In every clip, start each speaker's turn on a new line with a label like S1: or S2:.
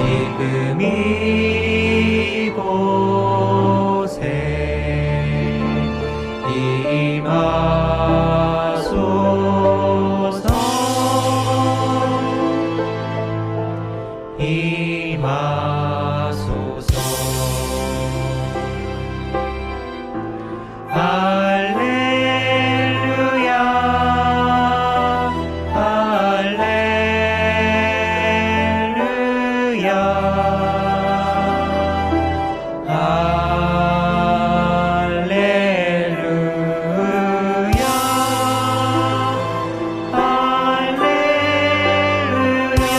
S1: 지금 이곳에 임하소서. 임하소서. 할렐루야 할렐루야 할렐루야 할렐루야.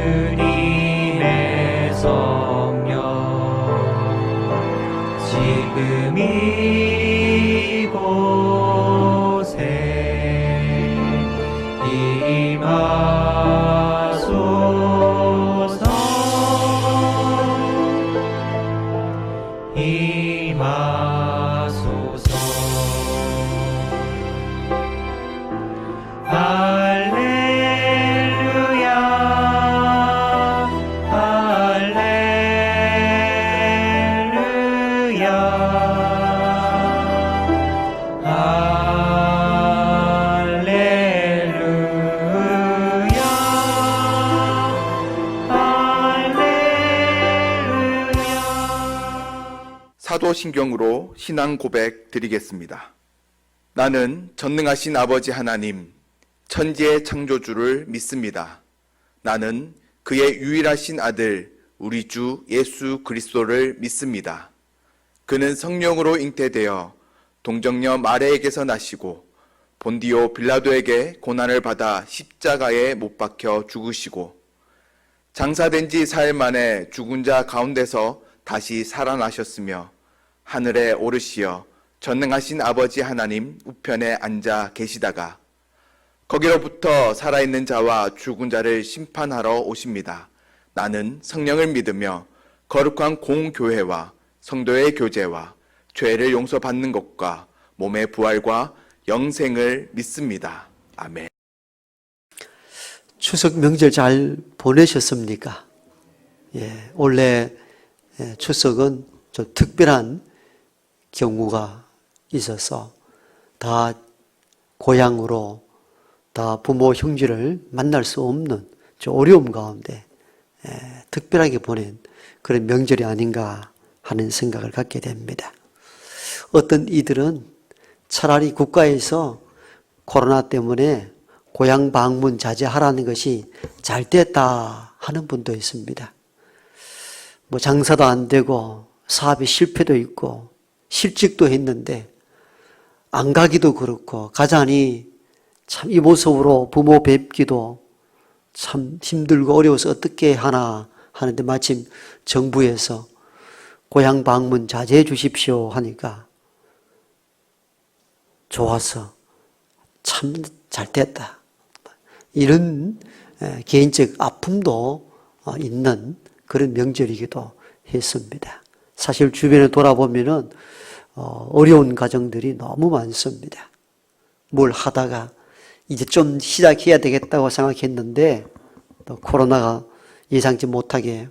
S1: 주님의 성령 지금 이곳에 임하소서. 임하소서. 할렐루야 할렐루야 할렐루야 할렐루야.
S2: 사도신경으로 신앙 고백 드리겠습니다. 나는 전능하신 아버지 하나님, 천지의 창조주를 믿습니다. 나는 그의 유일하신 아들, 우리 주 예수 그리스도를 믿습니다. 그는 성령으로 잉태되어 동정녀 마리아에게서 나시고 본디오 빌라도에게 고난을 받아 십자가에 못 박혀 죽으시고 장사된 지 사흘 만에 죽은 자 가운데서 다시 살아나셨으며 하늘에 오르시어 전능하신 아버지 하나님 우편에 앉아 계시다가 거기로부터 살아있는 자와 죽은 자를 심판하러 오십니다. 나는 성령을 믿으며 거룩한 공교회와 성도의 교제와 죄를 용서받는 것과 몸의 부활과 영생을 믿습니다. 아멘.
S3: 추석 명절 잘 보내셨습니까? 원래 추석은 좀 특별한 경우가 있어서 다 고향으로 다 부모 형제를 만날 수 없는 좀 어려움 가운데 특별하게 보낸 그런 명절이 아닌가 하는 생각을 갖게 됩니다. 어떤 이들은 차라리 국가에서 코로나 때문에 고향 방문 자제하라는 것이 잘 됐다 하는 분도 있습니다. 뭐 장사도 안 되고 사업이 실패도 있고 실직도 했는데 안 가기도 그렇고 가자니 참 이 모습으로 부모 뵙기도 참 힘들고 어려워서 어떻게 하나 하는데 마침 정부에서 고향 방문 자제해 주십시오 하니까 좋아서 참 잘 됐다. 이런 개인적 아픔도 있는 그런 명절이기도 했습니다. 사실 주변에 돌아보면은 어려운 가정들이 너무 많습니다. 뭘 하다가 이제 좀 시작해야 되겠다고 생각했는데 또 코로나가 예상치 못하게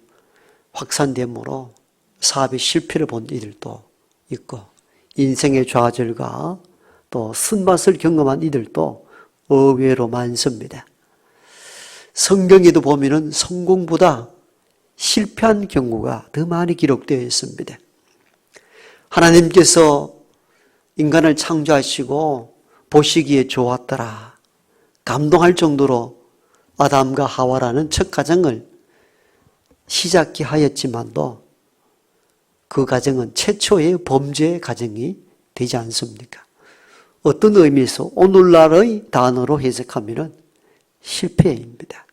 S3: 확산됨으로 사업의 실패를 본 이들도 있고 인생의 좌절과 또 쓴맛을 경험한 이들도 의외로 많습니다. 성경에도 보면은 성공보다 실패한 경우가 더 많이 기록되어 있습니다. 하나님께서 인간을 창조하시고 보시기에 좋았더라. 감동할 정도로 아담과 하와라는 첫 가정을 시작해 하였지만도 그 가정은 최초의 범죄의 가정이 되지 않습니까? 어떤 의미에서 오늘날의 단어로 해석하면 실패입니다.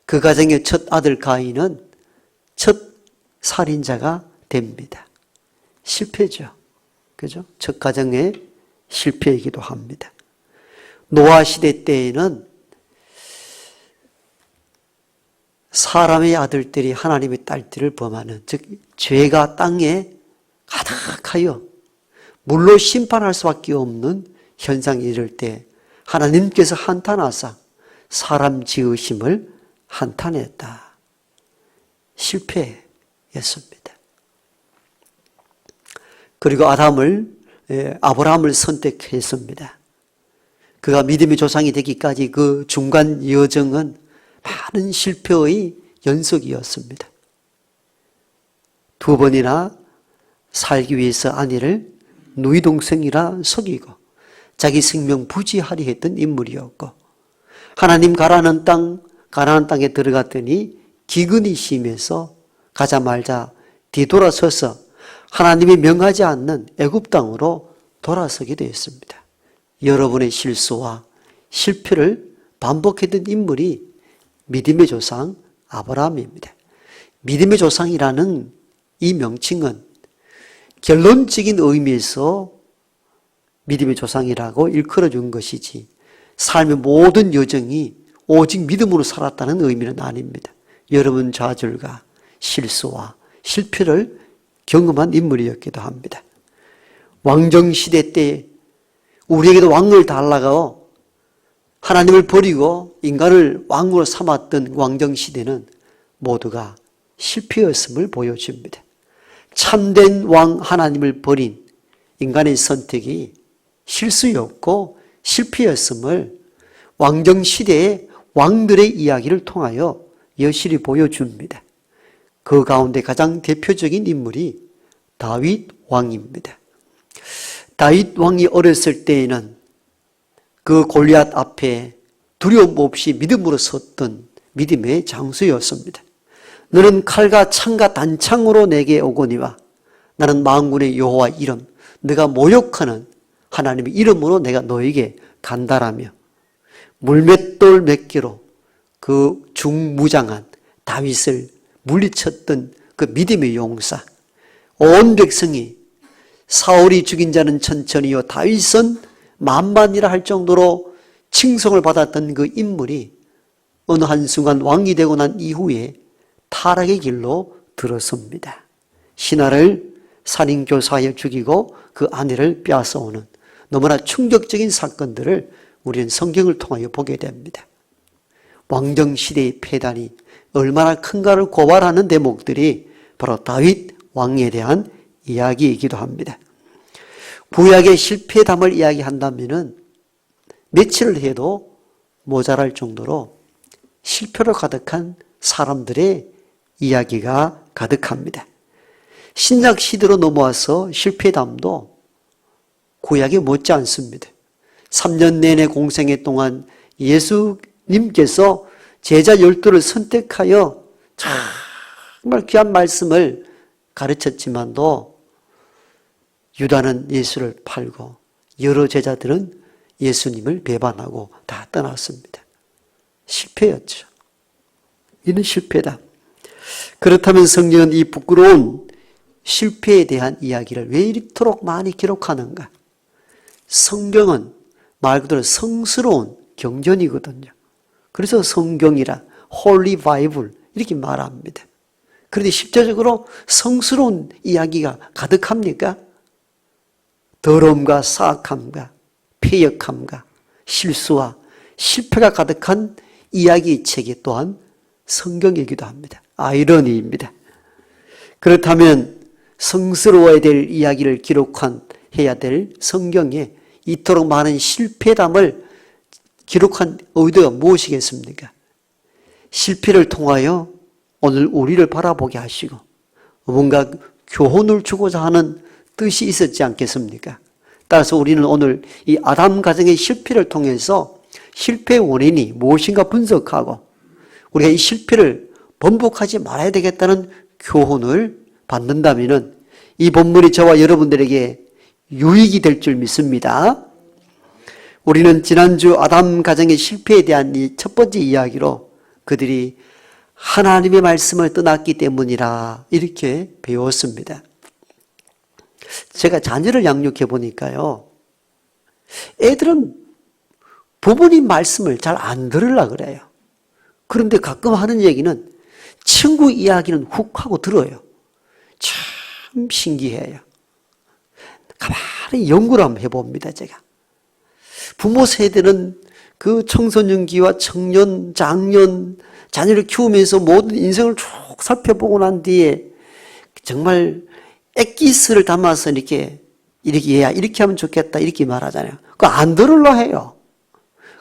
S3: 그 가정의 첫 아들 가인은 첫 살인자가 됩니다. 실패죠. 그죠? 첫 가정의 실패이기도 합니다. 노아 시대 때에는 사람의 아들들이 하나님의 딸들을 범하는, 즉 죄가 땅에 가득하여 물로 심판할 수밖에 없는 현상이 이럴 때 하나님께서 한탄하사 사람 지으심을 한탄했다. 실패였습니다. 그리고 아브라함을 선택했습니다. 그가 믿음의 조상이 되기까지 그 중간 여정은 많은 실패의 연속이었습니다. 2번이나 살기 위해서 아내를 누이 동생이라 속이고 자기 생명 부지하려 했던 인물이었고, 하나님 가라는 땅, 가나안 땅에 들어갔더니 기근이 심해서 가자마자 뒤돌아서서 하나님이 명하지 않는 애굽 땅으로 돌아서게 되었습니다. 여러분의 실수와 실패를 반복했던 인물이 믿음의 조상 아브라함입니다. 믿음의 조상이라는 이 명칭은 결론적인 의미에서 믿음의 조상이라고 일컬어 준 것이지 삶의 모든 여정이 오직 믿음으로 살았다는 의미는 아닙니다. 여러분 좌절과 실수와 실패를 경험한 인물이었기도 합니다. 왕정시대 때 우리에게도 왕을 달라고 하나님을 버리고 인간을 왕으로 삼았던 왕정시대는 모두가 실패였음을 보여줍니다. 참된 왕 하나님을 버린 인간의 선택이 실수였고 실패였음을 왕정시대의 왕들의 이야기를 통하여 여실히 보여줍니다. 그 가운데 가장 대표적인 인물이 다윗 왕입니다. 다윗 왕이 어렸을 때에는 그 골리앗 앞에 두려움 없이 믿음으로 섰던 믿음의 장수였습니다. 너는 칼과 창과 단창으로 내게 오거니와 나는 만군의 여호와 이름, 네가 모욕하는 하나님의 이름으로 내가 너에게 간다라며 물맷돌 몇 개로 그 중무장한 다윗을 물리쳤던 그 믿음의 용사, 온 백성이 사울이 죽인 자는 천천히요 다윗은 만만이라 할 정도로 칭송을 받았던 그 인물이 어느 한순간 왕이 되고 난 이후에 타락의 길로 들어섭니다. 신하를 살인교사하여 죽이고 그 아내를 빼앗아오는 너무나 충격적인 사건들을 우리는 성경을 통하여 보게 됩니다. 왕정시대의 폐단이 얼마나 큰가를 고발하는 대목들이 바로 다윗 왕에 대한 이야기이기도 합니다. 구약의 실패담을 이야기한다면 며칠을 해도 모자랄 정도로 실패로 가득한 사람들의 이야기가 가득합니다. 신약 시대로 넘어와서 실패담도 구약에 못지 않습니다. 3년 내내 공생애 동안 예수님께서 제자 12를 선택하여 정말 귀한 말씀을 가르쳤지만도 유다는 예수를 팔고 여러 제자들은 예수님을 배반하고 다 떠났습니다. 실패였죠. 이는 실패다. 그렇다면 성경은 이 부끄러운 실패에 대한 이야기를 왜 이토록 많이 기록하는가? 성경은 말 그대로 성스러운 경전이거든요. 그래서 성경이라 홀리 바이블 이렇게 말합니다. 그런데 실제적으로 성스러운 이야기가 가득합니까? 더러움과 사악함과 패역함과 실수와 실패가 가득한 이야기 책이 또한 성경이기도 합니다. 아이러니입니다. 그렇다면 성스러워야 될 이야기를 해야 될 성경에 이토록 많은 실패담을 기록한 의도가 무엇이겠습니까? 실패를 통하여 오늘 우리를 바라보게 하시고 뭔가 교훈을 주고자 하는 뜻이 있었지 않겠습니까? 따라서 우리는 오늘 이 아담 가정의 실패를 통해서 실패의 원인이 무엇인가 분석하고 우리가 이 실패를 번복하지 말아야 되겠다는 교훈을 받는다면 이 본문이 저와 여러분들에게 유익이 될 줄 믿습니다. 우리는 지난주 아담 가정의 실패에 대한 이 첫 번째 이야기로 그들이 하나님의 말씀을 떠났기 때문이라 이렇게 배웠습니다. 제가 자녀를 양육해 보니까요, 애들은 부모님 말씀을 잘 안 들으려고 그래요. 그런데 가끔 하는 얘기는 친구 이야기는 훅 하고 들어요. 참 신기해요. 가만히 연구를 한번 해봅니다, 제가. 부모 세대는 그 청소년기와 청년, 장년, 자녀를 키우면서 모든 인생을 쭉 살펴보고 난 뒤에 정말 엑기스를 담아서 이렇게 얘야 이렇게 하면 좋겠다 이렇게 말하잖아요. 그거 안 들으려 해요.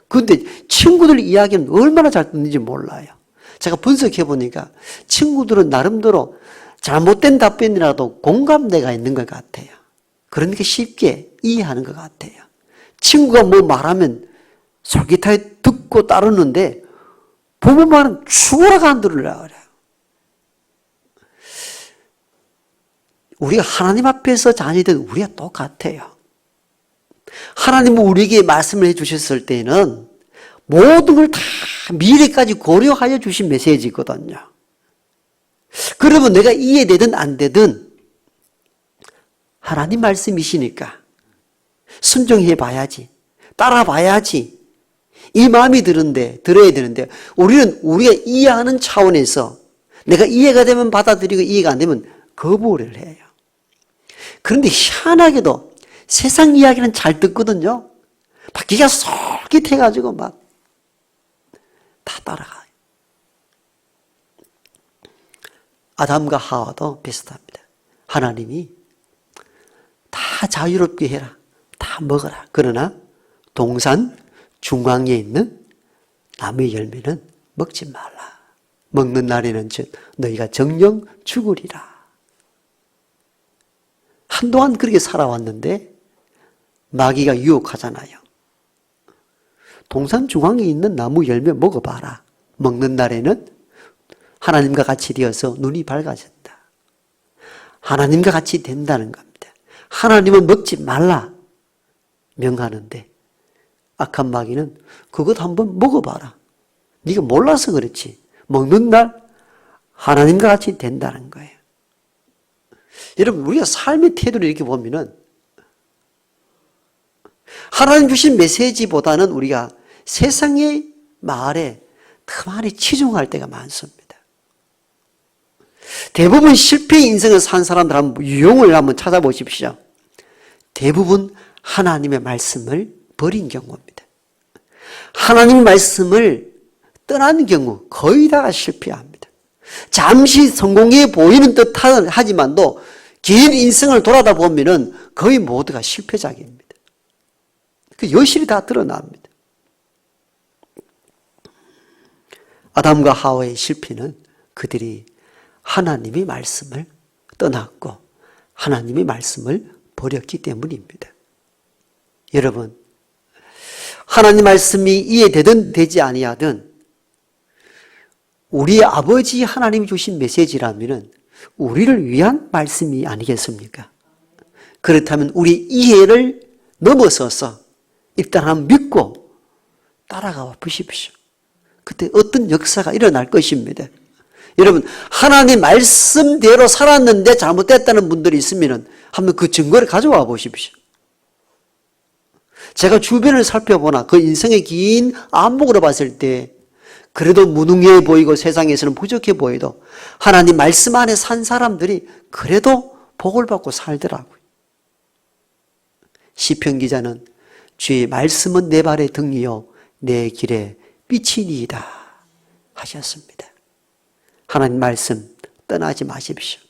S3: 그런데 친구들 이야기는 얼마나 잘 듣는지 몰라요. 제가 분석해 보니까 친구들은 나름대로 잘못된 답변이라도 공감대가 있는 것 같아요. 그러니까 쉽게 이해하는 것 같아요. 친구가 뭐 말하면 솔깃하게 듣고 따르는데 부모 말은 죽어라가 안 들으려고 그래요. 우리가 하나님 앞에서 자녀들 우리가 똑같아요. 하나님은 우리에게 말씀을 해주셨을 때는 모든 걸 다 미래까지 고려하여 주신 메시지거든요. 그러면 내가 이해되든 안 되든 하나님 말씀이시니까 순종해 봐야지, 따라 봐야지. 이 마음이 들어야 되는데 우리는 우리가 이해하는 차원에서 내가 이해가 되면 받아들이고 이해가 안 되면 거부를 해요. 그런데 희한하게도 세상 이야기는 잘 듣거든요. 바퀴가 솔깃해가지고 막 다 따라가요. 아담과 하와도 비슷합니다. 하나님이 다 자유롭게 해라. 다 먹어라. 그러나 동산 중앙에 있는 나무의 열매는 먹지 말라. 먹는 날에는 너희가 정령 죽으리라. 한동안 그렇게 살아왔는데 마귀가 유혹하잖아요. 동산 중앙에 있는 나무 열매 먹어봐라. 먹는 날에는 하나님과 같이 되어서 눈이 밝아진다. 하나님과 같이 된다는 겁니다. 하나님은 먹지 말라 명하는데 악한 마귀는 그것 한번 먹어봐라. 네가 몰라서 그렇지. 먹는 날 하나님과 같이 된다는 거예요. 여러분 우리가 삶의 태도를 이렇게 보면은 하나님 주신 메시지보다는 우리가 세상의 말에 더 많이 치중할 때가 많습니다. 대부분 실패의 인생을 산 사람들 한번 유형을 한번 찾아보십시오. 대부분 하나님의 말씀을 버린 경우입니다. 하나님의 말씀을 떠난 경우 거의 다가 실패합니다. 잠시 성공해 보이는 듯 하지만도 긴 인생을 돌아다 보면은 거의 모두가 실패작입니다. 그 여실히 다 드러납니다. 아담과 하와의 실패는 그들이 하나님의 말씀을 떠났고 하나님의 말씀을 버렸기 때문입니다. 여러분, 하나님 말씀이 이해되든 되지 아니하든 우리 아버지 하나님이 주신 메시지라면 우리를 위한 말씀이 아니겠습니까? 그렇다면 우리 이해를 넘어서서 일단 한번 믿고 따라가 보십시오. 그때 어떤 역사가 일어날 것입니다. 여러분, 하나님 말씀대로 살았는데 잘못됐다는 분들이 있으면 한번 그 증거를 가져와 보십시오. 제가 주변을 살펴보나 그 인생의 긴 안목으로 봤을 때 그래도 무능해 보이고 세상에서는 부족해 보여도 하나님 말씀 안에 산 사람들이 그래도 복을 받고 살더라고요. 시편 기자는 주의 말씀은 내 발의 등이요 내 길에 빛이니이다 하셨습니다. 하나님 말씀 떠나지 마십시오.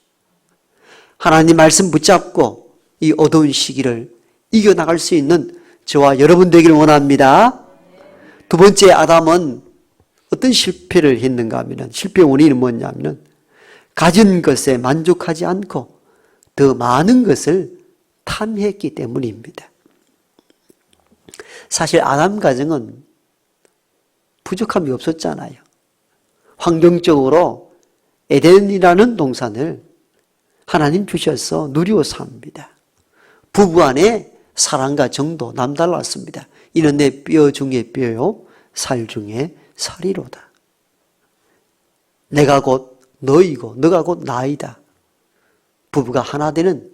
S3: 하나님 말씀 붙잡고 이 어두운 시기를 이겨나갈 수 있는 저와 여러분 되기를 원합니다. 두 번째, 아담은 어떤 실패를 했는가 하면 실패의 원인은 뭐냐면 가진 것에 만족하지 않고 더 많은 것을 탐했기 때문입니다. 사실 아담 가정은 부족함이 없었잖아요. 환경적으로 에덴이라는 동산을 하나님 주셔서 누리고 삽니다. 부부 안에 사랑과 정도 남달랐습니다. 이는 내 뼈 중에 뼈요 살 중에 살이로다. 내가 곧 너이고 너가 곧 나이다. 부부가 하나 되는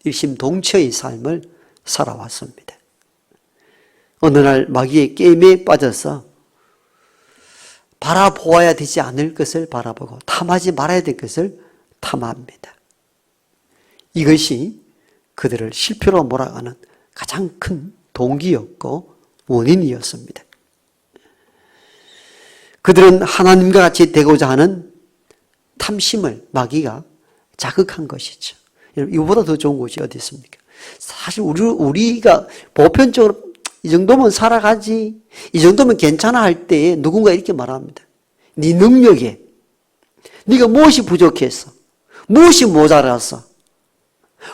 S3: 일심동체의 삶을 살아왔습니다. 어느 날 마귀의 게임에 빠져서 바라보아야 되지 않을 것을 바라보고 탐하지 말아야 될 것을 탐합니다. 이것이 그들을 실패로 몰아가는 가장 큰 동기였고 원인이었습니다. 그들은 하나님과 같이 되고자 하는 탐심을 마귀가 자극한 것이죠. 이보다 더 좋은 곳이 어디 있습니까? 사실 우리가 보편적으로 이 정도면 살아가지, 이 정도면 괜찮아 할 때에 누군가 이렇게 말합니다. 네 능력에 네가 무엇이 부족했어? 무엇이 모자랐어?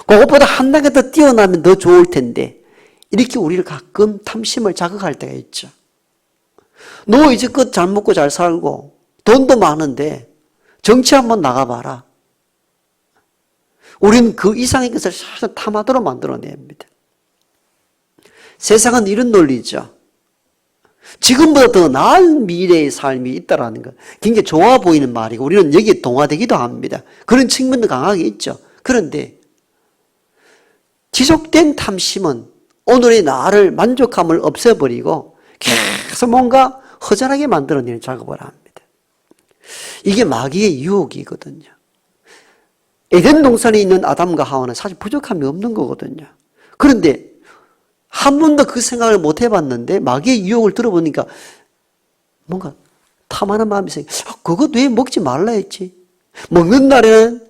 S3: 그것보다 한 단계 더 뛰어나면 더 좋을 텐데, 이렇게 우리를 가끔 탐심을 자극할 때가 있죠. 너 이제껏 잘 먹고 잘 살고 돈도 많은데 정치 한번 나가봐라. 우리는 그 이상의 것을 사실 탐하도록 만들어냅니다. 세상은 이런 논리죠. 지금보다 더 나은 미래의 삶이 있다라는 것. 굉장히 좋아 보이는 말이고 우리는 여기에 동화되기도 합니다. 그런 측면도 강하게 있죠. 그런데 지속된 탐심은 오늘의 나를 만족함을 없애버리고 계속 뭔가 허전하게 만들어내는 작업을 합니다. 이게 마귀의 유혹이거든요. 에덴 동산에 있는 아담과 하와는 사실 부족함이 없는 거거든요. 그런데 한 번도 그 생각을 못 해봤는데 마귀의 유혹을 들어보니까 뭔가 탐하는 마음이 생겨. 그거 왜 먹지 말라 했지? 먹는 날에는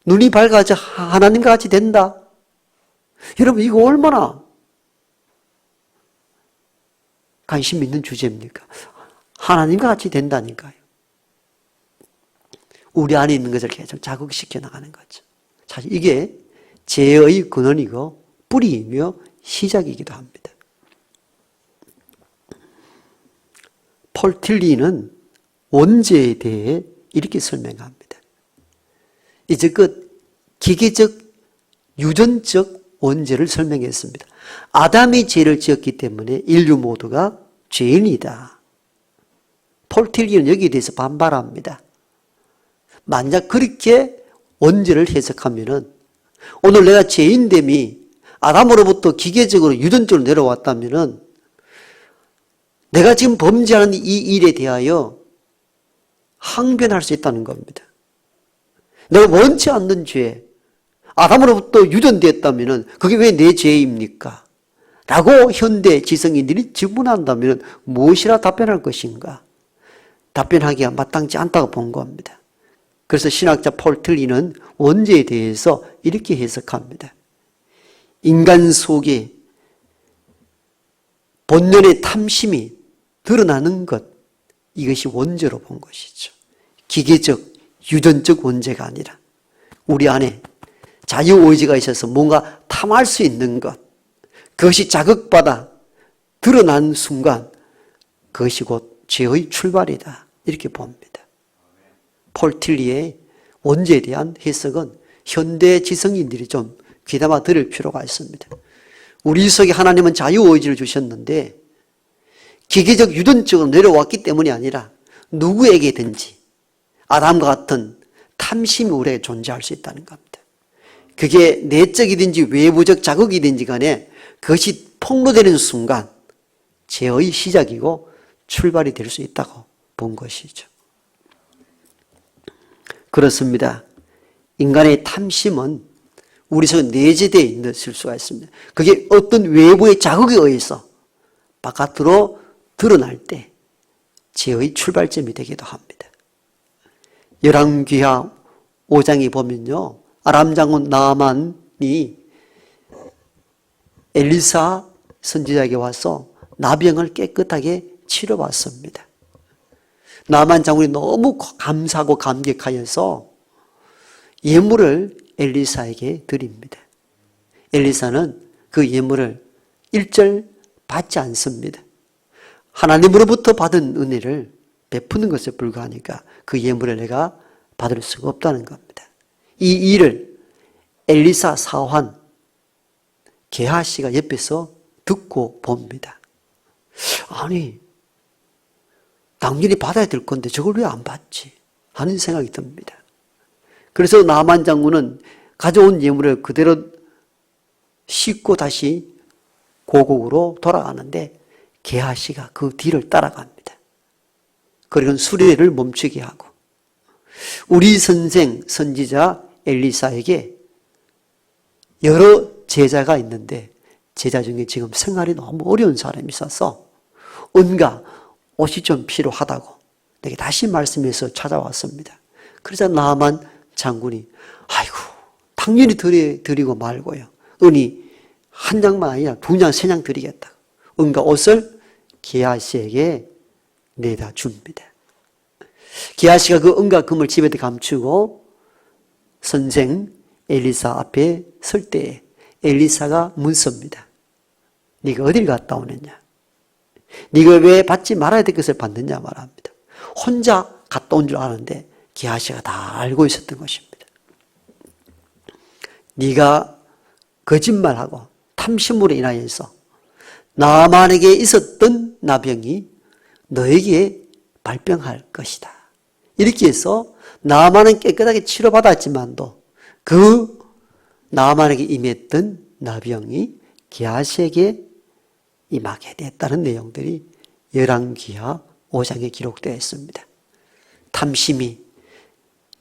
S3: 눈이 밝아져 하나님과 같이 된다. 여러분 이거 얼마나 관심 있는 주제입니까? 하나님과 같이 된다니까요. 우리 안에 있는 것을 계속 자극시켜 나가는 거죠. 사실 이게 죄의 근원이고 뿌리이며 시작이기도 합니다. 폴 틸리는 원죄에 대해 이렇게 설명합니다. 이제껏 기계적, 유전적 원죄를 설명했습니다. 아담이 죄를 지었기 때문에 인류 모두가 죄인이다. 폴 틸리는 여기에 대해서 반발합니다. 만약 그렇게 원죄를 해석하면은 오늘 내가 죄인됨이 아담으로부터 기계적으로 유전적으로 내려왔다면은 내가 지금 범죄하는 이 일에 대하여 항변할 수 있다는 겁니다. 내가 원치 않는 죄, 아담으로부터 유전되었다면은 그게 왜 내 죄입니까? 라고 현대 지성인들이 질문한다면 무엇이라 답변할 것인가? 답변하기가 마땅치 않다고 본 겁니다. 그래서 신학자 폴 틸리는 원죄에 대해서 이렇게 해석합니다. 인간 속에 본연의 탐심이 드러나는 것, 이것이 원죄로 본 것이죠. 기계적, 유전적 원죄가 아니라 우리 안에 자유의지가 있어서 뭔가 탐할 수 있는 것, 그것이 자극받아 드러난 순간 그것이 곧 죄의 출발이다. 이렇게 봅니다. 폴 틸리의 원죄에 대한 해석은 현대 지성인들이 좀 귀담아 들을 필요가 있습니다. 우리 속에 하나님은 자유의지를 주셨는데 기계적 유전적으로 내려왔기 때문이 아니라 누구에게든지 아담과 같은 탐심이 우리에게 존재할 수 있다는 겁니다. 그게 내적이든지 외부적 자극이든지 간에 그것이 폭로되는 순간 죄의 시작이고 출발이 될 수 있다고 본 것이죠. 그렇습니다. 인간의 탐심은 우리 속에 내재되어 있을 수가 있습니다. 그게 어떤 외부의 자극에 의해서 바깥으로 드러날 때 죄의 출발점이 되기도 합니다. 열왕기하 5장에 보면요, 아람 장군 나아만이 엘리사 선지자에게 와서 나병을 깨끗하게 치료받습니다. 나아만 장군이 너무 감사하고 감격하여서 예물을 엘리사에게 드립니다. 엘리사는 그 예물을 일절 받지 않습니다. 하나님으로부터 받은 은혜를 베푸는 것에 불과하니까 그 예물을 내가 받을 수가 없다는 겁니다. 이 일을 엘리사 사환 게하시가 옆에서 듣고 봅니다. 아니, 당연히 받아야 될 건데 저걸 왜 안 받지? 하는 생각이 듭니다. 그래서 나만 장군은 가져온 예물을 그대로 싣고 다시 고국으로 돌아가는데 게하시가 그 뒤를 따라갑니다. 그리고 수레를 멈추게 하고 우리 선생 선지자 엘리사에게 여러 제자가 있는데 제자 중에 지금 생활이 너무 어려운 사람이 있어서 은가 옷이 좀 필요하다고 내게 다시 말씀해서 찾아왔습니다. 그러자 나만 장군이 아이고 당연히 드리고 말고요. 은이 한 장만 아니라 2장, 3장 드리겠다. 은과 옷을 게하시에게 내다 줍니다. 게하시가 그 은과 금을 집에 감추고 선생 엘리사 앞에 설 때에 엘리사가 묻습니다. 네가 어딜 갔다 오느냐? 네가 왜 받지 말아야 될 것을 받느냐 말합니다. 혼자 갔다 온 줄 아는데 게하시가 다 알고 있었던 것입니다. 네가 거짓말하고 탐심으로 인하여서 나만에게 있었던 나병이 너에게 발병할 것이다. 이렇게 해서 나만은 깨끗하게 치료받았지만도 그 나만에게 임했던 나병이 게하시에게 임하게 됐다는 내용들이 열왕기하 5장에 기록되어 있습니다. 탐심이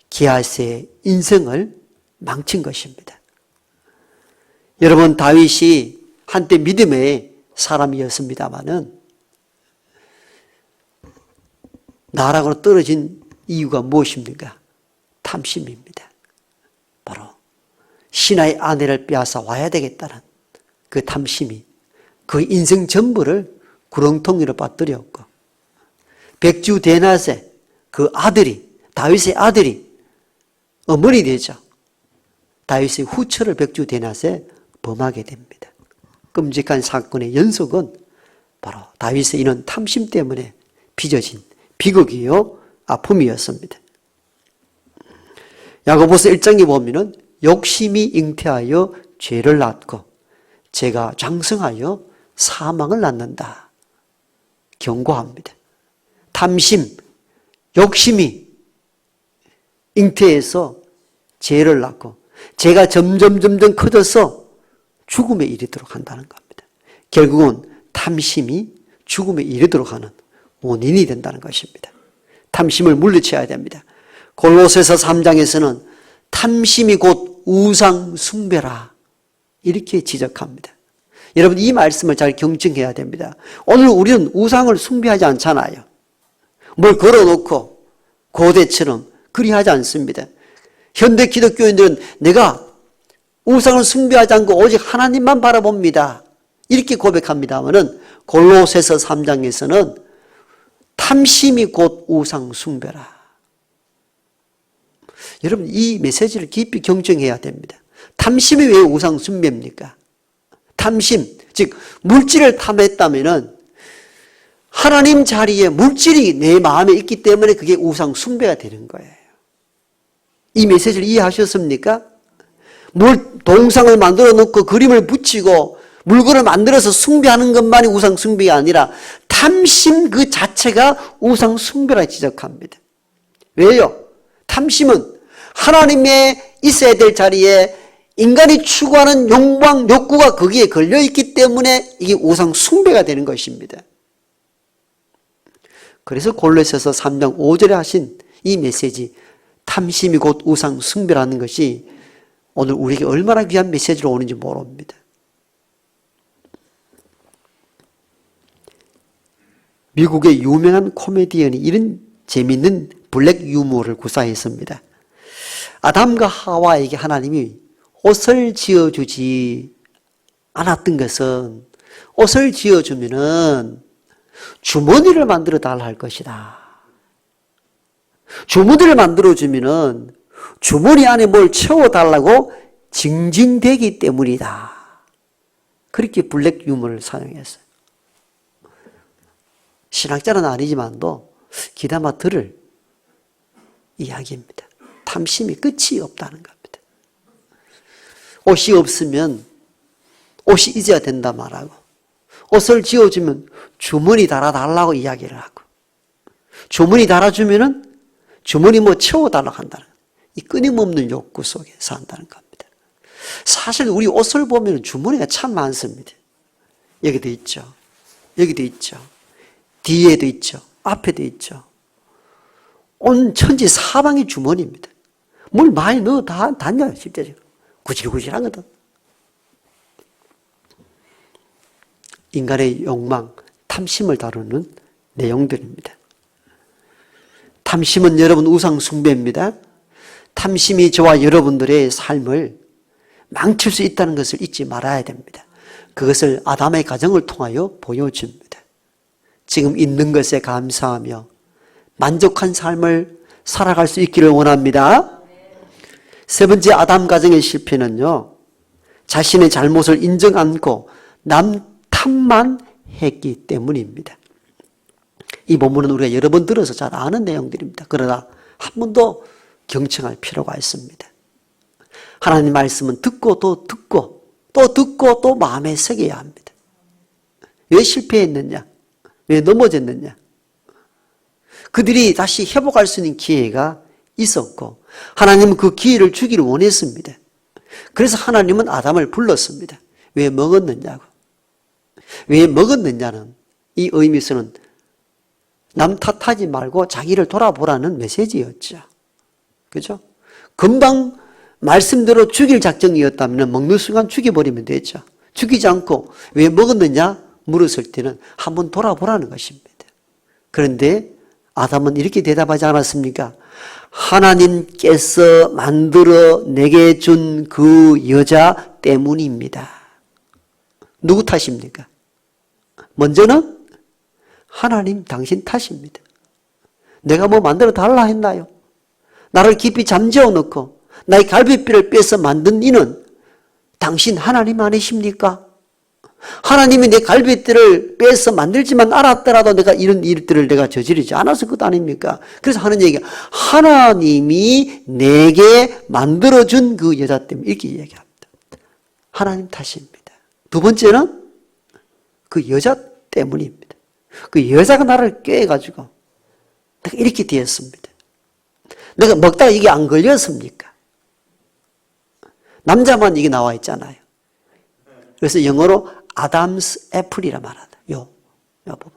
S3: 게하시의 인생을 망친 것입니다. 여러분, 다윗이 한때 믿음의 사람이었습니다마는 나락으로 떨어진 이유가 무엇입니까? 탐심입니다. 바로 신하의 아내를 빼앗아 와야 되겠다는 그 탐심이 그 인생 전부를 구렁텅이로 빠뜨렸고, 백주 데낫의 그 아들이, 다윗의 아들이 어머니 되죠. 다윗의 후처를 백주 데낫에 범하게 됩니다. 끔찍한 사건의 연속은 바로 다윗의 이런 탐심 때문에 빚어진 비극이요 아픔이었습니다. 야고보서 1장에 보면은 욕심이 잉태하여 죄를 낳고 죄가 장성하여 사망을 낳는다 경고합니다. 탐심, 욕심이 잉태해서 죄를 낳고 죄가 점점 커져서 죽음에 이르도록 한다는 겁니다. 결국은 탐심이 죽음에 이르도록 하는 원인이 된다는 것입니다. 탐심을 물리쳐야 됩니다. 골로새서 3장에서는 탐심이 곧 우상 숭배라 이렇게 지적합니다. 여러분, 이 말씀을 잘 경청해야 됩니다. 오늘 우리는 우상을 숭배하지 않잖아요. 뭘 걸어놓고 고대처럼 그리하지 않습니다. 현대 기독교인들은 내가 우상을 숭배하지 않고 오직 하나님만 바라봅니다. 이렇게 고백합니다마는 골로새서 3장에서는 탐심이 곧 우상 숭배라. 여러분, 이 메시지를 깊이 경청해야 됩니다. 탐심이 왜 우상 숭배입니까? 탐심, 즉 물질을 탐했다면은 하나님 자리에 물질이 내 마음에 있기 때문에 그게 우상 숭배가 되는 거예요. 이 메시지를 이해하셨습니까? 동상을 만들어 놓고 그림을 붙이고 물건을 만들어서 숭배하는 것만이 우상 숭배가 아니라 탐심 그 자체가 우상 숭배라 지적합니다. 왜요? 탐심은 하나님의 있어야 될 자리에 인간이 추구하는 욕망, 욕구가 거기에 걸려있기 때문에 이게 우상 숭배가 되는 것입니다. 그래서 골로새서 3장 5절에 하신 이 메시지, 탐심이 곧 우상 숭배라는 것이 오늘 우리에게 얼마나 귀한 메시지로 오는지 모릅니다. 미국의 유명한 코미디언이 이런 재미있는 블랙 유머를 구사했습니다. 아담과 하와에게 하나님이 옷을 지어주지 않았던 것은 옷을 지어주면은 주머니를 만들어 달라 할 것이다. 주머니를 만들어주면은 주머니 안에 뭘 채워달라고 징징대기 때문이다. 그렇게 블랙 유머를 사용했어요. 신학자는 아니지만도 귀담아 들을 이야기입니다. 탐심이 끝이 없다는 겁니다. 옷이 없으면 옷이 있어야 된다 말하고, 옷을 지어주면 주머니 달아달라고 이야기를 하고, 주머니 달아주면은 주머니 뭐 채워달라고 한다는, 이 끊임없는 욕구 속에 산다는 겁니다. 사실 우리 옷을 보면 주머니가 참 많습니다. 여기도 있죠. 여기도 있죠. 뒤에도 있죠. 앞에도 있죠. 온 천지 사방이 주머니입니다. 뭘 많이 넣어 다녀요, 실제적으로. 구질구질한 거든. 인간의 욕망, 탐심을 다루는 내용들입니다. 탐심은 여러분 우상 숭배입니다. 탐심이 저와 여러분들의 삶을 망칠 수 있다는 것을 잊지 말아야 됩니다. 그것을 아담의 가정을 통하여 보여줍니다. 지금 있는 것에 감사하며 만족한 삶을 살아갈 수 있기를 원합니다. 세 번째 아담 가정의 실패는요, 자신의 잘못을 인정 않고 남 탓만 했기 때문입니다. 이 본문은 우리가 여러 번 들어서 잘 아는 내용들입니다. 그러나 한 번 더 경청할 필요가 있습니다. 하나님 말씀은 듣고 또 듣고 또 듣고 또 마음에 새겨야 합니다. 왜 실패했느냐? 왜 넘어졌느냐? 그들이 다시 회복할 수 있는 기회가 있었고 하나님은 그 기회를 주기를 원했습니다. 그래서 하나님은 아담을 불렀습니다. 왜 먹었느냐고. 왜 먹었느냐는 이 의미에서는 남 탓하지 말고 자기를 돌아보라는 메시지였죠. 그죠? 금방 말씀대로 죽일 작정이었다면 먹는 순간 죽여버리면 되죠. 죽이지 않고 왜 먹었느냐 물었을 때는 한번 돌아보라는 것입니다. 그런데 아담은 이렇게 대답하지 않았습니까? 하나님께서 만들어 내게 준 그 여자 때문입니다. 누구 탓입니까? 먼저는 하나님 당신 탓입니다. 내가 뭐 만들어 달라 했나요? 나를 깊이 잠재워 놓고 나의 갈비뼈를 빼서 만든 이는 당신 하나님 아니십니까? 하나님이 내 갈비뼈를 빼서 만들지만 알았더라도 내가 이런 일들을 내가 저지르지 않았을 것 아닙니까? 그래서 하는 얘기가 하나님이 내게 만들어준 그 여자 때문에 이렇게 얘기합니다. 하나님 탓입니다. 두 번째는 그 여자 때문입니다. 그 여자가 나를 꾀해가지고 내가 이렇게 되었습니다. 내가 먹다가 이게 안 걸렸습니까? 남자만 이게 나와 있잖아요. 그래서 영어로 아담스 애플이라 말하다. 요 부분.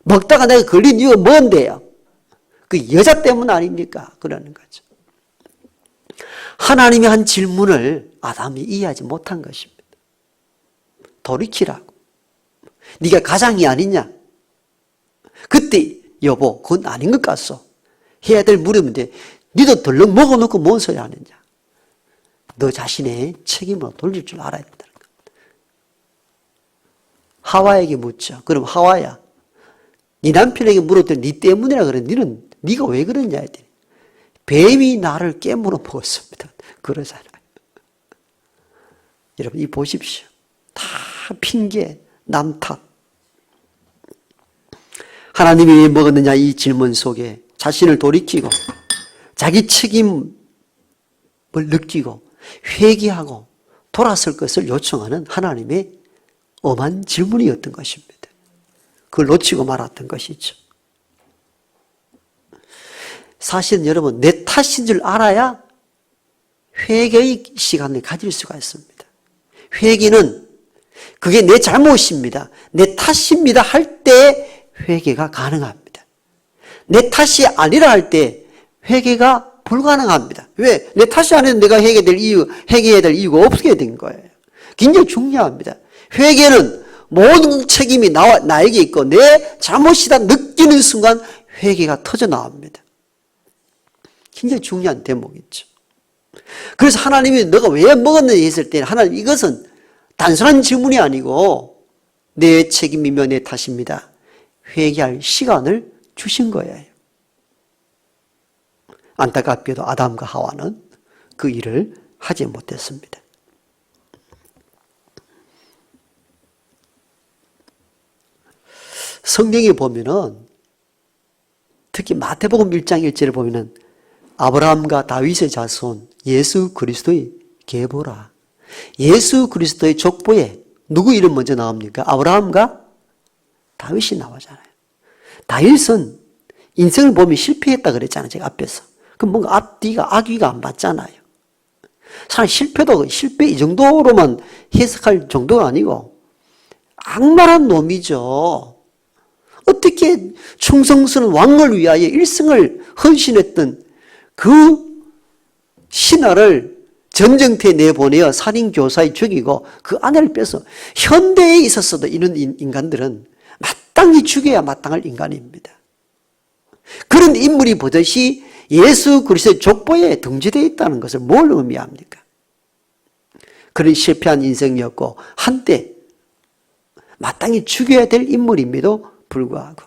S3: 먹다가 내가 걸린 이유가 뭔데요? 그 여자 때문 아닙니까? 그러는 거죠. 하나님이 한 질문을 아담이 이해하지 못한 것입니다. 돌이키라고. 네가 가장이 아니냐? 그때 여보 그건 아닌 것 같소. 해야 될 물음인데 니도 덜렁 먹어놓고 뭔 소리 하느냐? 너 자신의 책임으로 돌릴 줄 알아야 된다는 겁니다. 하와에게 묻죠. 그럼 하와야, 네 남편에게 물었더니 네 때문이라 그래. 네가 왜 그러냐 했더니 뱀이 나를 깨물어 먹었습니다. 그러잖아요. 여러분 이 보십시오. 다 핑계, 남 탓. 하나님이 왜 먹었느냐 이 질문 속에 자신을 돌이키고 자기 책임을 느끼고 회개하고 돌아설 것을 요청하는 하나님의 엄한 질문이었던 것입니다. 그걸 놓치고 말았던 것이죠. 사실은 여러분 내 탓인 줄 알아야 회개의 시간을 가질 수가 있습니다. 회개는 그게 내 잘못입니다. 내 탓입니다 할 때 회개가 가능합니다. 내 탓이 아니라 할 때 회개가 불가능합니다. 왜? 내 탓이 아니라 내가 회개해야 될 이유가 없게 된 거예요. 굉장히 중요합니다. 회개는 모든 책임이 나에게 있고 내 잘못이다 느끼는 순간 회개가 터져 나옵니다. 굉장히 중요한 대목이죠. 그래서 하나님이 너가 왜 먹었느냐 했을 때 하나님 이것은 단순한 질문이 아니고 내 책임이며 내 탓입니다. 회개할 시간을 주신 거예요. 안타깝게도 아담과 하와는 그 일을 하지 못했습니다. 성경에 보면은 특히 마태복음 1장 1절에 보면은 아브라함과 다윗의 자손 예수 그리스도의 계보라. 예수 그리스도의 족보에 누구 이름 먼저 나옵니까? 아브라함과 다윗이 나오잖아요. 다윗은 인생을 보면 실패했다 그랬잖아요. 제가 앞에서. 그럼 뭔가 앞뒤가 악위가 안 맞잖아요. 사실 실패도 실패 이 정도로만 해석할 정도가 아니고 악랄한 놈이죠. 어떻게 충성스러운 왕을 위하여 일생을 헌신했던 그 신하를 전쟁터에 내보내어 살인교사에 죽이고 그 아내를 빼서 현대에 있었어도 이런 인간들은 마땅히 죽여야 마땅할 인간입니다. 그런 인물이 버젓이 예수 그리스도의 족보에 등재되어 있다는 것을 뭘 의미합니까? 그런 실패한 인생이었고 한때 마땅히 죽여야 될 인물임에도 불구하고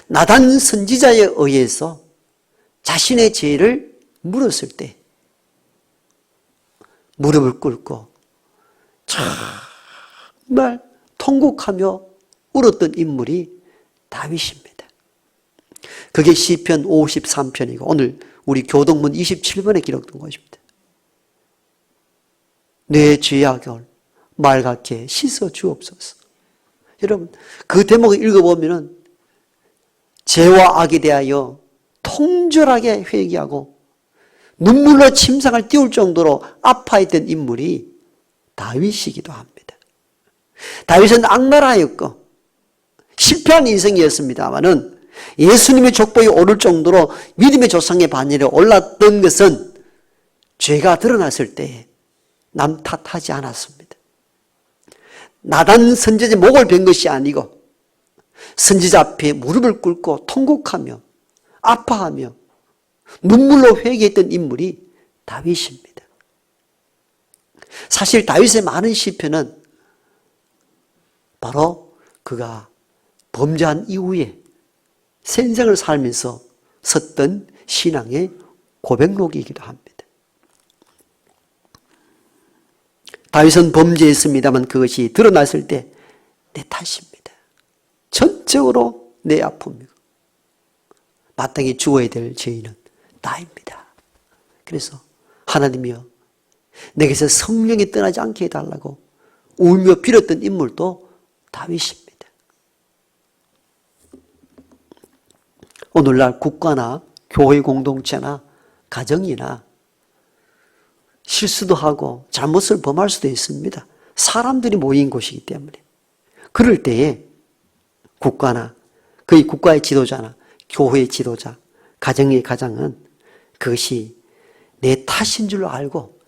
S3: 나단 선지자에 의해서 자신의 죄를 물었을 때 무릎을 꿇고 정말 통곡하며 울었던 인물이 다윗입니다. 그게 시편 53편이고 오늘 우리 교동문 27번에 기록된 것입니다. 내 죄악을 맑게 씻어 주옵소서. 여러분 그 대목을 읽어보면 죄와 악에 대하여 통절하게 회개하고 눈물로 침상을 띄울 정도로 아파했던 인물이 다윗이기도 합니다. 다윗은 악나라였고 실패한 인생이었습니다마는 예수님의 족보에 오를 정도로 믿음의 조상의 반열에 올랐던 것은 죄가 드러났을 때 남 탓하지 않았습니다. 나단 선지자의 목을 벤 것이 아니고 선지자 앞에 무릎을 꿇고 통곡하며 아파하며 눈물로 회개했던 인물이 다윗입니다. 사실 다윗의 많은 시편은 바로 그가 범죄한 이후에 새 인생을 살면서 썼던 신앙의 고백록이기도 합니다. 다윗은 범죄했습니다만 그것이 드러났을 때 내 탓입니다. 전적으로 내 아픔이고 마땅히 죽어야 될 죄인은 나입니다. 그래서 하나님이여 내게서 성령이 떠나지 않게 해달라고 울며 빌었던 인물도 다윗입니다. 오늘날 국가나 교회 공동체나 가정이나 실수도 하고 잘못을 범할 수도 있습니다. 사람들이 모인 곳이기 때문에. 그럴 때에 국가나 그의 국가의 지도자나 교회의 지도자, 가정의 가장은 그것이 내 탓인 줄 알고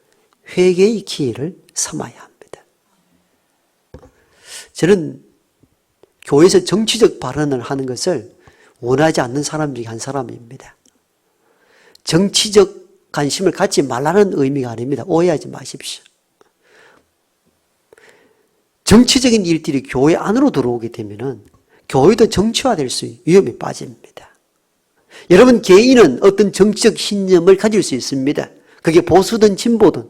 S3: 회개의 기회를 삼아야 합니다. 저는 교회에서 정치적 발언을 하는 것을 원하지 않는 사람 중에 한 사람입니다. 정치적 관심을 갖지 말라는 의미가 아닙니다. 오해하지 마십시오. 정치적인 일들이 교회 안으로 들어오게 되면 교회도 정치화될 수 있는 위험에 빠집니다. 여러분 개인은 어떤 정치적 신념을 가질 수 있습니다. 그게 보수든 진보든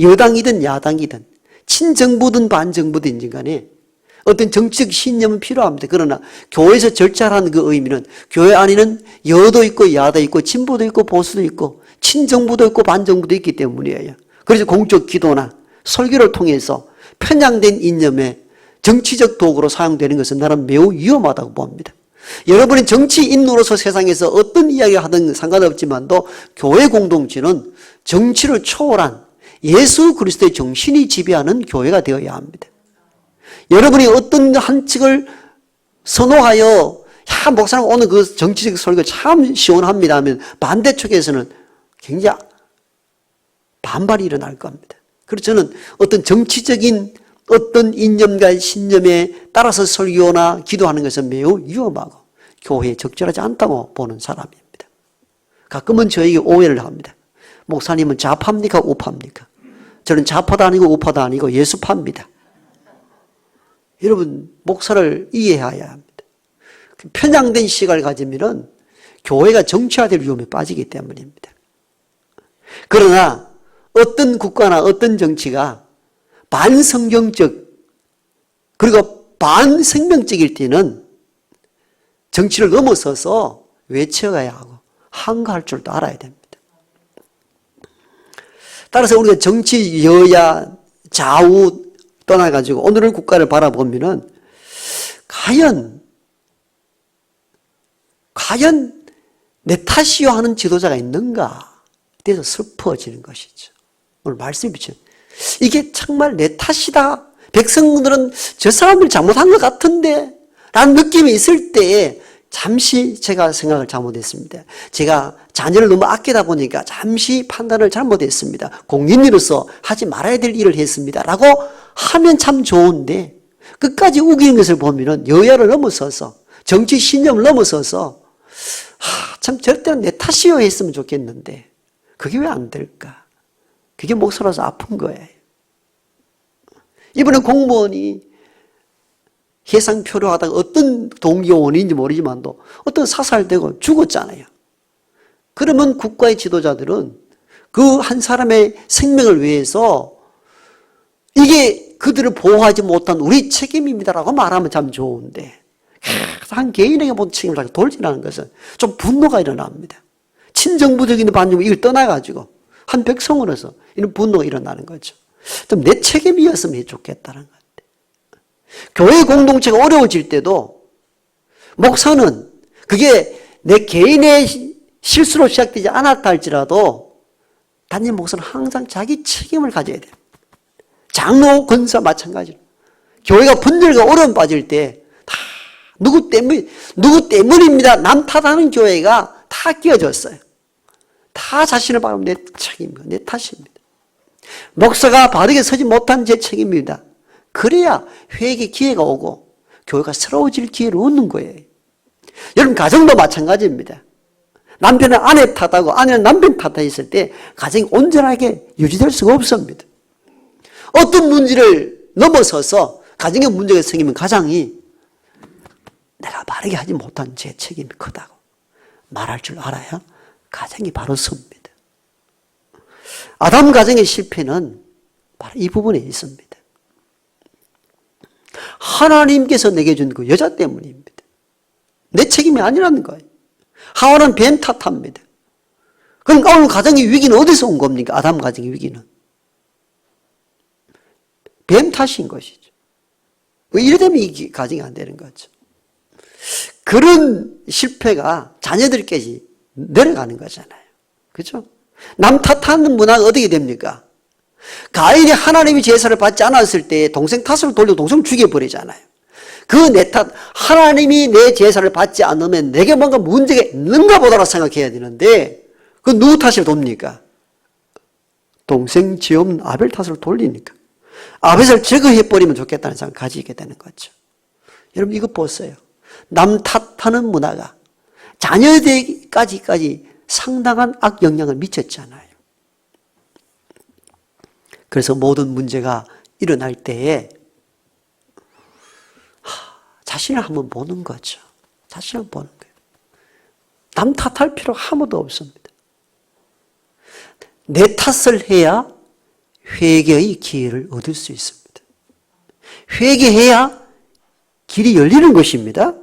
S3: 여당이든 야당이든 친정부든 반정부든 간에 어떤 정치적 신념은 필요합니다. 그러나 교회에서 절차라는 그 의미는 교회 안에는 여도 있고 야도 있고 진보도 있고 보수도 있고 친정부도 있고 반정부도 있기 때문이에요. 그래서 공적 기도나 설교를 통해서 편향된 이념의 정치적 도구로 사용되는 것은 나는 매우 위험하다고 봅니다. 여러분이 정치인으로서 세상에서 어떤 이야기를 하든 상관없지만도 교회 공동체는 정치를 초월한 예수 그리스도의 정신이 지배하는 교회가 되어야 합니다. 여러분이 어떤 한 측을 선호하여 야 목사님 오늘 그 정치적 설교 참 시원합니다 하면 반대쪽에서는 굉장히 반발이 일어날 겁니다. 그래서 저는 어떤 정치적인 어떤 이념과 신념에 따라서 설교나 기도하는 것은 매우 위험하고 교회에 적절하지 않다고 보는 사람입니다. 가끔은 저에게 오해를 합니다. 목사님은 좌파입니까 우파입니까? 저는 좌파도 아니고 우파도 아니고 예수파입니다. 여러분 목사를 이해해야 합니다. 편향된 시각을 가지면 교회가 정치화될 위험에 빠지기 때문입니다. 그러나 어떤 국가나 어떤 정치가 반성경적 그리고 반생명적일 때는 정치를 넘어서서 외쳐가야 하고 한가할 줄도 알아야 됩니다. 따라서 우리가 정치 여야 좌우 떠나가지고 오늘의 국가를 바라보면은 과연 내 탓이요 하는 지도자가 있는가? 그래서 슬퍼지는 것이죠. 오늘 말씀이 비치는 이게 정말 내 탓이다. 백성들은 저 사람들 잘못한 것 같은데 라는 느낌이 있을 때에 잠시 제가 생각을 잘못했습니다. 제가 자녀를 너무 아끼다 보니까 잠시 판단을 잘못했습니다. 공인으로서 하지 말아야 될 일을 했습니다. 라고 하면 참 좋은데 끝까지 우기는 것을 보면 여야를 넘어서서 정치 신념을 넘어서서 참 절대로 내 탓이요 했으면 좋겠는데 그게 왜 안 될까? 그게 목사로서 아픈 거예요. 이번에 공무원이 해상 표류하다가 어떤 동기가 원인인지 모르지만도 어떤 사살되고 죽었잖아요. 그러면 국가의 지도자들은 그 한 사람의 생명을 위해서 이게 그들을 보호하지 못한 우리 책임입니다라고 말하면 참 좋은데 한 개인에게 모든 책임을 다시 돌리라는 것은 좀 분노가 일어납니다. 친정부적인 반응이 이걸 떠나가지고 한 백성으로서 이런 분노가 일어나는 거죠. 좀 내 책임이었으면 좋겠다는 것 같아요. 교회 공동체가 어려워질 때도 목사는 그게 내 개인의 실수로 시작되지 않았다 할지라도 담임 목사는 항상 자기 책임을 가져야 돼요. 장로, 권사 마찬가지로. 교회가 분열과 어려움 빠질 때 다 누구 때문입니다. 남 탓하는 교회가 다 끼어졌어요. 다 자신을 바라보면 내 책임입니다. 내 탓입니다. 목사가 바르게 서지 못한 제 책임입니다. 그래야 회개의 기회가 오고 교회가 새로워질 기회를 얻는 거예요. 여러분 가정도 마찬가지입니다. 남편은 아내 탓하고 아내는 남편 탓했을 때 가정이 온전하게 유지될 수가 없습니다. 어떤 문제를 넘어서서 가정의 문제가 생기면 가장이 내가 바르게 하지 못한 제 책임이 크다고 말할 줄 알아야 가정이 바로 섭니다. 아담 가정의 실패는 바로 이 부분에 있습니다. 하나님께서 내게 준 그 여자 때문입니다. 내 책임이 아니라는 거예요. 하와는 뱀 탓합니다. 그러니까 오늘 가정의 위기는 어디서 온 겁니까? 아담 가정의 위기는. 뱀 탓인 것이죠. 왜 이러면 이 가정이 안 되는 거죠. 그런 실패가 자녀들까지 내려가는 거잖아요. 그렇죠? 남 탓하는 문화가 어떻게 됩니까? 가인이 하나님의 제사를 받지 않았을 때 동생 탓을 돌려 동생을 죽여버리잖아요. 그 내 탓, 하나님이 내 제사를 받지 않으면 내게 뭔가 문제가 있는가 보다라 생각해야 되는데 그 누구 탓을 돕니까? 동생 죄 없는 아벨 탓을 돌리니까. 아벨을 제거해버리면 좋겠다는 생각을 가지게 되는 거죠. 여러분 이거 보세요. 남 탓하는 문화가 자녀들까지 상당한 악영향을 미쳤잖아요. 그래서 모든 문제가 일어날 때에 자신을 한번 보는 거죠. 자신을 보는 거예요. 남 탓할 필요가 아무도 없습니다. 내 탓을 해야 회개의 기회를 얻을 수 있습니다. 회개해야 길이 열리는 것입니다.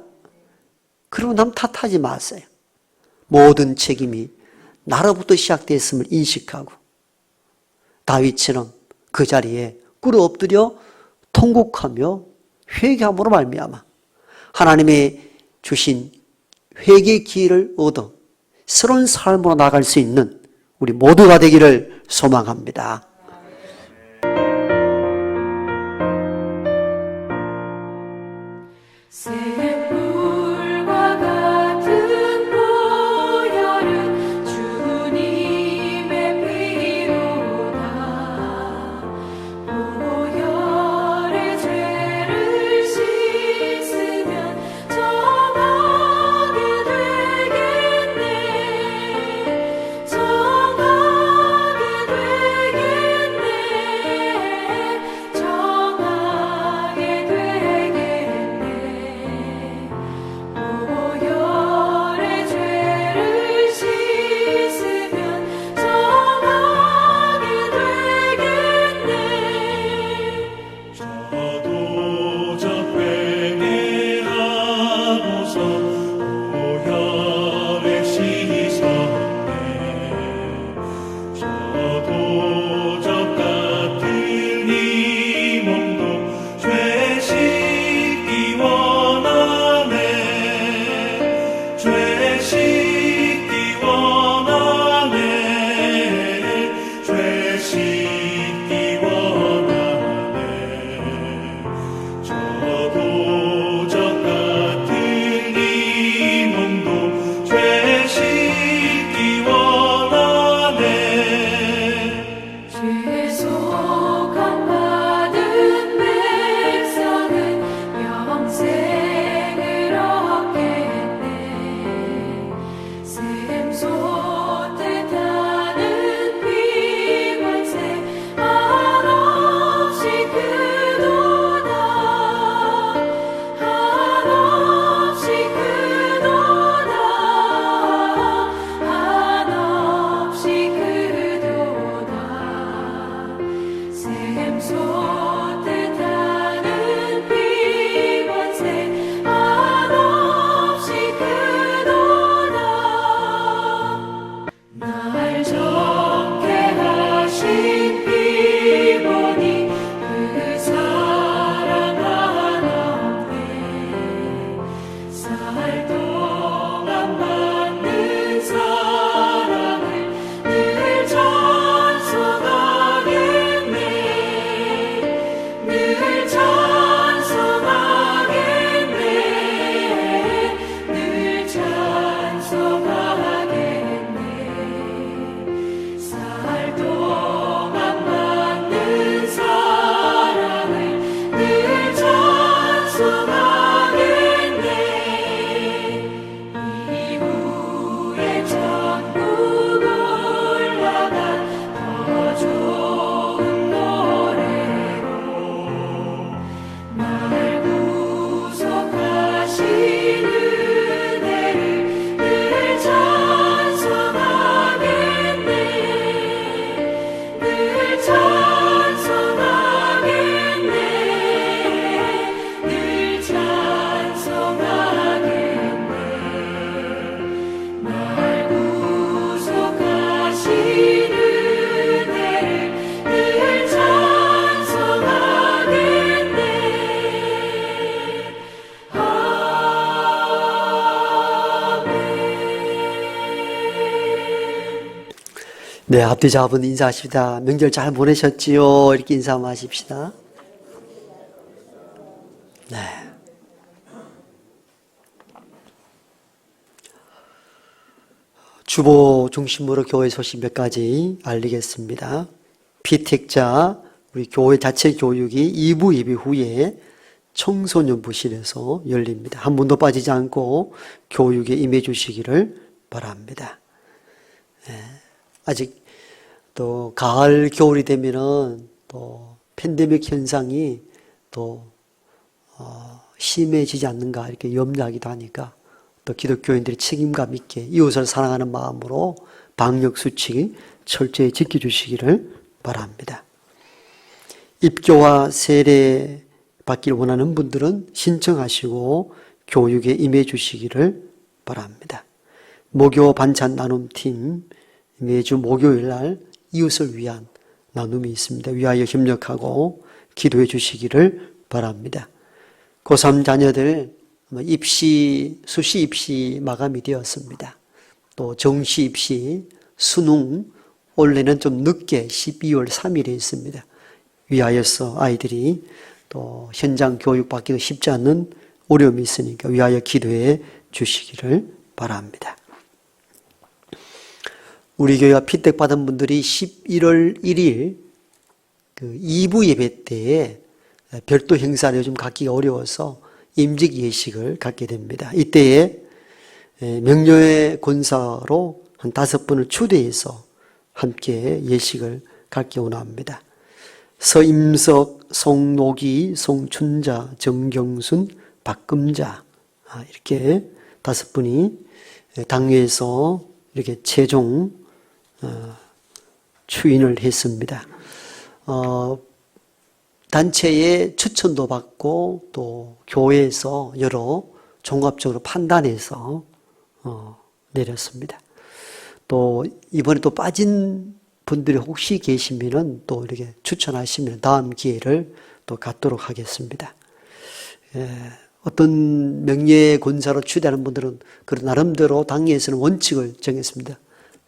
S3: 그리고 남 탓하지 마세요. 모든 책임이 나로부터 시작됐음을 인식하고 다윗처럼 그 자리에 꿇어 엎드려 통곡하며 회개함으로 말미암아 하나님의 주신 회개의 기회를 얻어 새로운 삶으로 나갈 수 있는 우리 모두가 되기를 소망합니다.
S4: 샘물과 같은 보혈은 주님의 피로다. 보혈의 죄를 씻으면 정하게 되겠네. 정하게 되겠네. 살 동안 받는 사랑을 늘 찬송하겠네. 늘 찬송하겠네. 늘 찬송하겠네. 살 동안 받는 사랑을 늘 찬송하겠네. 이후에 천국 올라가 더 좋은 노래로 날 구속하신 은혜를 늘 찬송하겠네. 늘 찬송하겠네. 늘 찬송하겠네. 날 구속하신 은혜를 늘 찬송하겠네.
S3: 네, 앞뒤 잡은 인사하십시다. 명절 잘 보내셨지요? 이렇게 인사 한번 하십시다. 네. 주보 중심으로 교회 소식 몇 가지 알리겠습니다. 피택자, 우리 교회 자체 교육이 2부 예배 후에 청소년 부실에서 열립니다. 한 분도 빠지지 않고 교육에 임해 주시기를 바랍니다. 아직 또 가을, 겨울이 되면은 또 팬데믹 현상이 또 심해지지 않는가 이렇게 염려하기도 하니까 또 기독교인들이 책임감 있게 이웃을 사랑하는 마음으로 방역 수칙 철저히 지켜주시기를 바랍니다. 입교와 세례 받기를 원하는 분들은 신청하시고 교육에 임해 주시기를 바랍니다. 목요 반찬 나눔팀 매주 목요일 날 이웃을 위한 나눔이 있습니다. 위하여 협력하고 기도해 주시기를 바랍니다. 고3 자녀들 입시, 수시 입시 마감이 되었습니다. 또 정시 입시, 수능 원래는 좀 늦게 12월 3일에 있습니다. 위하여서 아이들이 또 현장 교육 받기도 쉽지 않는 어려움이 있으니까 위하여 기도해 주시기를 바랍니다. 우리 교회가 피택 받은 분들이 11월 1일 그 2부 예배 때에 별도 행사를 요즘 갖기가 어려워서 임직 예식을 갖게 됩니다. 이때에 명료의 권사로 한 5분을 초대해서 함께 예식을 갖기 원합니다. 서임석, 송노기, 송춘자, 정경순, 박금자 이렇게 5분이 당회에서 이렇게 최종 추인을 했습니다. 단체에 추천도 받고 또 교회에서 여러 종합적으로 판단해서 내렸습니다. 또 이번에 또 빠진 분들이 혹시 계시면은 또 이렇게 추천하시면 다음 기회를 또 갖도록 하겠습니다. 어떤 명예 권사로 추대하는 분들은 그 나름대로 당회에서는 원칙을 정했습니다.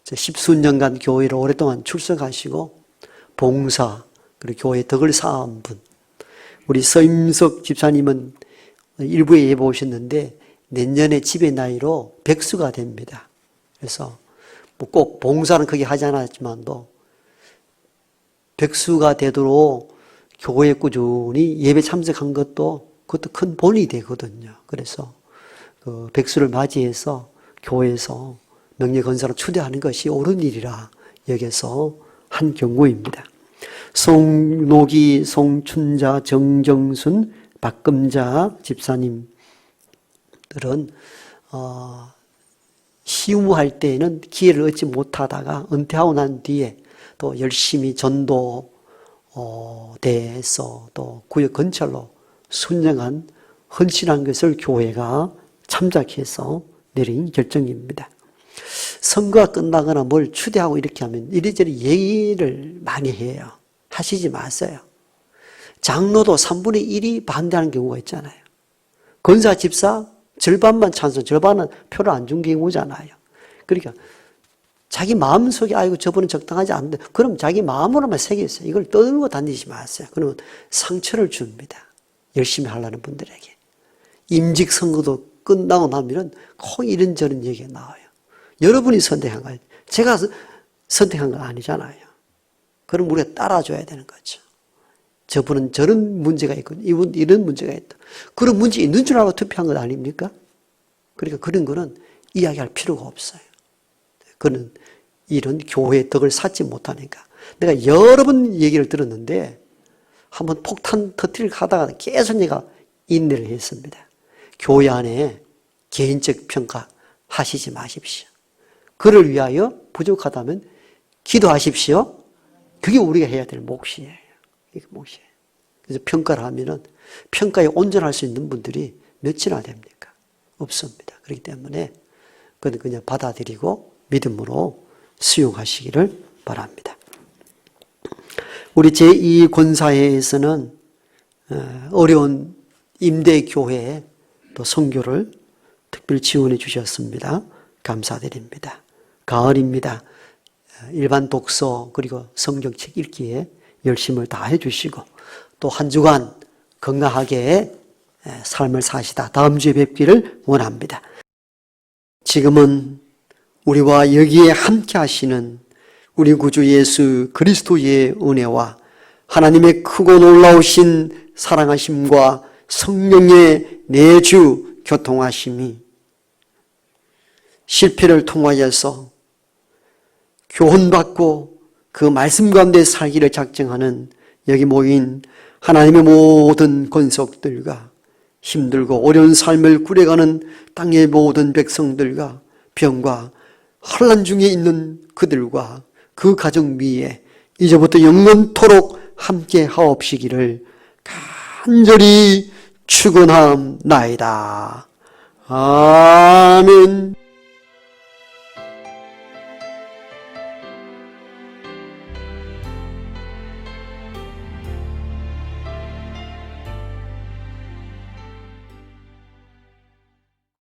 S3: 10수년간 교회를 오랫동안 출석하시고 봉사 그리고 교회에 덕을 쌓은 분. 우리 서임석 집사님은 일부에 예배 오셨는데 내년에 집의 나이로 100수가 됩니다. 그래서 뭐 꼭 봉사는 크게 하지 않았지만도 100수가 되도록 교회에 꾸준히 예배 참석한 것도 그것도 큰 본이 되거든요. 그래서 그 100수를 맞이해서 교회에서 명예 건사로 추대하는 것이 옳은 일이라 여겨서 한 경고입니다. 송노기, 송춘자, 정정순, 박금자 집사님들은 시우할 때에는 기회를 얻지 못하다가 은퇴하고 난 뒤에 또 열심히 전도대에서 또 구역 건설로 순정한 헌신한 것을 교회가 참작해서 내린 결정입니다. 선거가 끝나거나 뭘 추대하고 이렇게 하면 이리저리 얘기를 많이 해요. 하시지 마세요. 장로도 3분의 1이 반대하는 경우가 있잖아요. 권사, 집사 절반만 찬송, 절반은 표를 안 준 경우잖아요. 그러니까 자기 마음속에 아이고 저분은 적당하지 않는데 그럼 자기 마음으로만 새겼어요. 이걸 떠들고 다니지 마세요. 그러면 상처를 줍니다. 열심히 하려는 분들에게. 임직 선거도 끝나고 나면 꼭 이런저런 얘기가 나와요. 여러분이 선택한 거예요. 제가 선택한 건 아니잖아요. 그럼 우리가 따라줘야 되는 거죠. 저분은 저런 문제가 있고 이분 이런 문제가 있다. 그런 문제 있는 줄 알고 투표한 것 아닙니까? 그러니까 그런 거는 이야기할 필요가 없어요. 그는 이런 교회의 덕을 쌓지 못하니까. 내가 여러 번 얘기를 들었는데 한번 폭탄 터뜨리려 하다가 계속 내가 인내를 했습니다. 교회 안에 개인적 평가 하시지 마십시오. 그를 위하여 부족하다면 기도하십시오. 그게 우리가 해야 될 몫이에요. 이게 몫이에요. 그래서 평가를 하면은 평가에 온전할 수 있는 분들이 몇이나 됩니까? 없습니다. 그렇기 때문에 그건 그냥 받아들이고 믿음으로 수용하시기를 바랍니다. 우리 제2권사회에서는 어려운 임대교회에 또 선교를 특별히 지원해 주셨습니다. 감사드립니다. 가을입니다. 일반 독서 그리고 성경책 읽기에 열심을 다해 주시고 또 한 주간 건강하게 삶을 사시다 다음 주에 뵙기를 원합니다. 지금은 우리와 여기에 함께 하시는 우리 구주 예수 그리스도의 은혜와 하나님의 크고 놀라우신 사랑하심과 성령의 내주 교통하심이 실패를 통하여서 교훈받고 그 말씀 가운데 살기를 작정하는 여기 모인 하나님의 모든 권속들과 힘들고 어려운 삶을 꾸려가는 땅의 모든 백성들과 병과 환난 중에 있는 그들과 그 가정 위에 이제부터 영원토록 함께 하옵시기를 간절히 축원하옵나이다. 아멘.